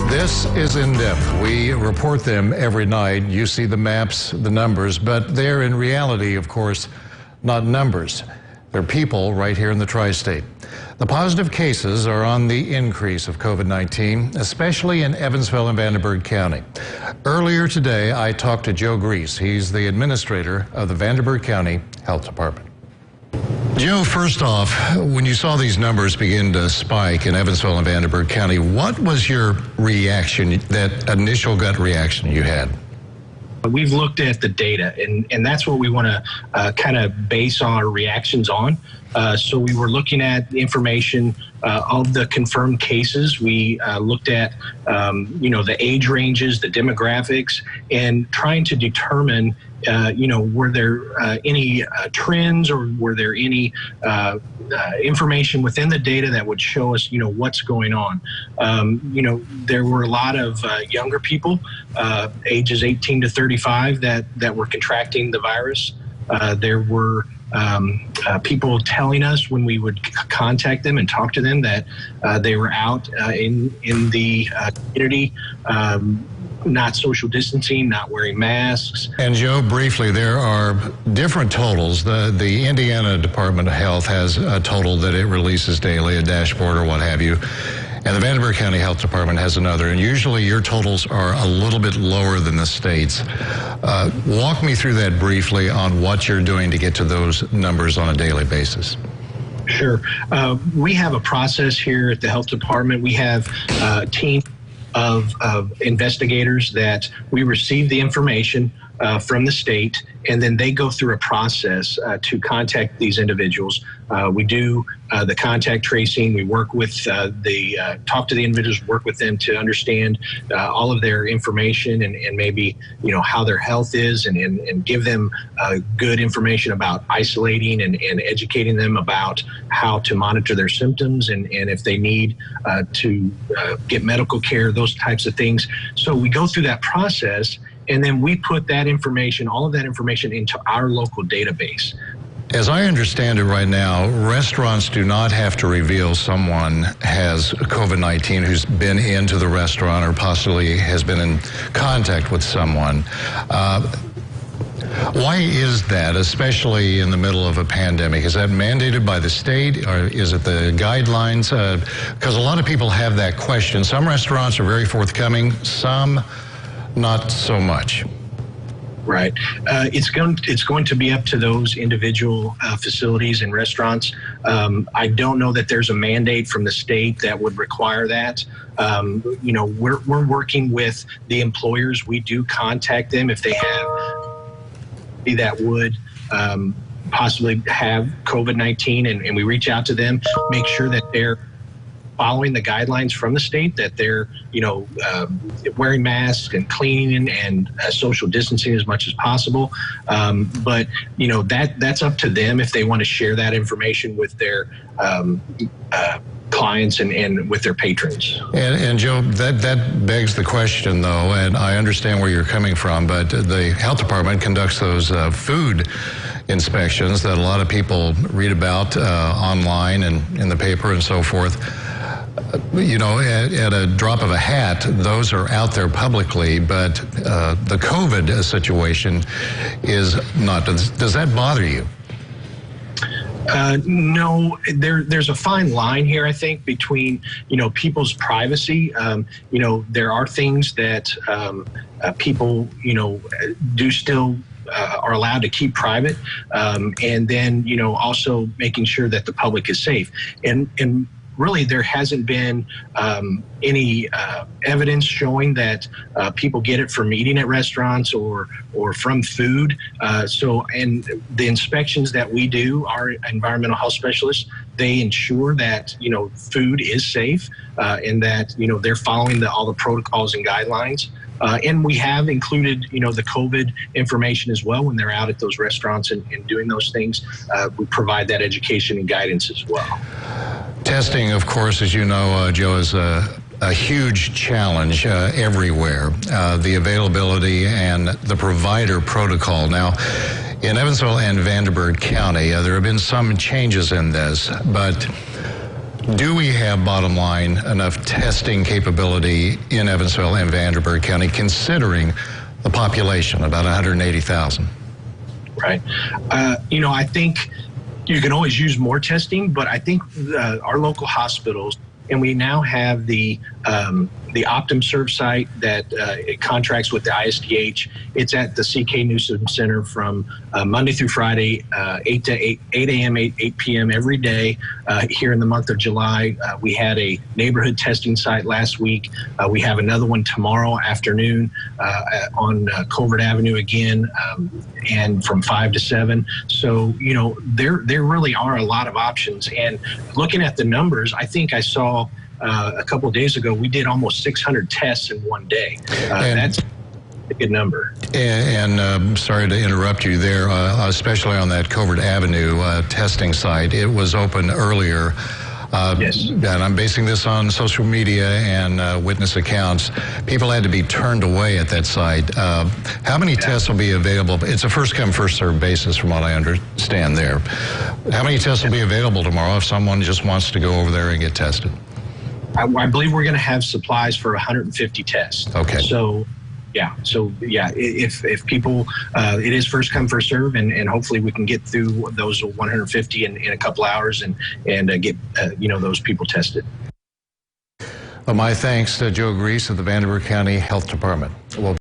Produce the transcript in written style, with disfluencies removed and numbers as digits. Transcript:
This is In-Depth. We report them every night. You see the maps, the numbers, but they're in reality, of course, not numbers. They're people right here in the tri-state. The positive cases are on the increase of COVID-19, especially in Evansville and Vanderburgh County. Earlier today, I talked to Joe Grease. He's the administrator of the Vanderburgh County Health Department. Joe, first off, when you saw these numbers begin to spike in Evansville and Vanderburgh County, what was your reaction, that initial gut reaction you had? We've looked at the data, and that's what we want to kind of base our reactions on. So we were looking at the information of the confirmed cases. We looked at, the age ranges, the demographics, and trying to determine, were there any trends, or were there any information within the data that would show us, what's going on. There were a lot of younger people, ages 18 to 35, that were contracting the virus. There were people telling us when we would contact them and talk to them that they were out in the community, not social distancing, not wearing masks. And Joe, briefly, there are different totals. The Indiana Department of Health has a total that it releases daily, a dashboard or what have you. And the Vanderburgh County Health Department has another. And usually your totals are a little bit lower than the state's. Walk me through that briefly on what you're doing to get to those numbers on a daily basis. Sure. We have a process here at the Health Department. We have a team of investigators that we receive the information from the state, and then they go through a process to contact these individuals. We do the contact tracing. We work with talk to the individuals, work with them to understand all of their information and maybe, how their health is, and give them good information about isolating and educating them about how to monitor their symptoms and if they need to get medical care, those types of things. So we go through that process, and then we put that information, all of that information, into our local database. As I understand it right now, restaurants do not have to reveal someone has COVID-19 who's been into the restaurant or possibly has been in contact with someone. Why is that, especially in the middle of a pandemic? Is that mandated by the state, or is it the guidelines? Because a lot of people have that question. Some restaurants are very forthcoming, some not so much. Right. It's going to be up to those individual facilities and restaurants. I don't know that there's a mandate from the state that would require that. We're working with the employers. We do contact them if they have that would possibly have COVID-19, and we reach out to them, make sure that they're following the guidelines from the state, that they're, wearing masks and cleaning and social distancing as much as possible. But that's up to them if they want to share that information with their clients and with their patrons. And Joe, that begs the question, though, and I understand where you're coming from, but the health department conducts those food inspections that a lot of people read about online and in the paper and so forth. At a drop of a hat, those are out there publicly, but the COVID situation is not. Does that bother you? No, there's a fine line here, I think, between, people's privacy. There are things that people, do still are allowed to keep private, and then, also making sure that the public is safe. And really, there hasn't been any evidence showing that people get it from eating at restaurants or from food. And the inspections that we do, our environmental health specialists, they ensure that food is safe and that they're following all the protocols and guidelines. And we have included, the COVID information as well when they're out at those restaurants and doing those things. We provide that education and guidance as well. Testing, of course, as you know, Joe, is a huge challenge everywhere. The availability and the provider protocol. Now, in Evansville and Vanderburgh County, there have been some changes in this, but Do we have, bottom line, enough testing capability in Evansville and Vanderburgh County, considering the population, about 180,000? Right. I think you can always use more testing, but I think our local hospitals, and we now have the OptumServe site that it contracts with the ISDH. It's at the C.K. Newsom Center from Monday through Friday, 8 a.m., 8 p.m. every day. Here in the month of July, we had a neighborhood testing site last week. We have another one tomorrow afternoon on Colbert Avenue again, and from 5 to 7. So, there really are a lot of options. And looking at the numbers, I think I saw a couple of days ago, we did almost 600 tests in one day. That's a good number. And sorry to interrupt you there, especially on that Covert Avenue testing site. It was open earlier. Yes. And I'm basing this on social media and witness accounts. People had to be turned away at that site. How many tests will be available? It's a first-come, first-served basis from what I understand there. How many tests will be available tomorrow if someone just wants to go over there and get tested? I believe we're going to have supplies for 150 tests. Okay. So, if people, it is first come, first serve, and hopefully we can get through those 150 in a couple hours and get those people tested. Well, my thanks to Joe Grease of the Vanderburgh County Health Department. Well,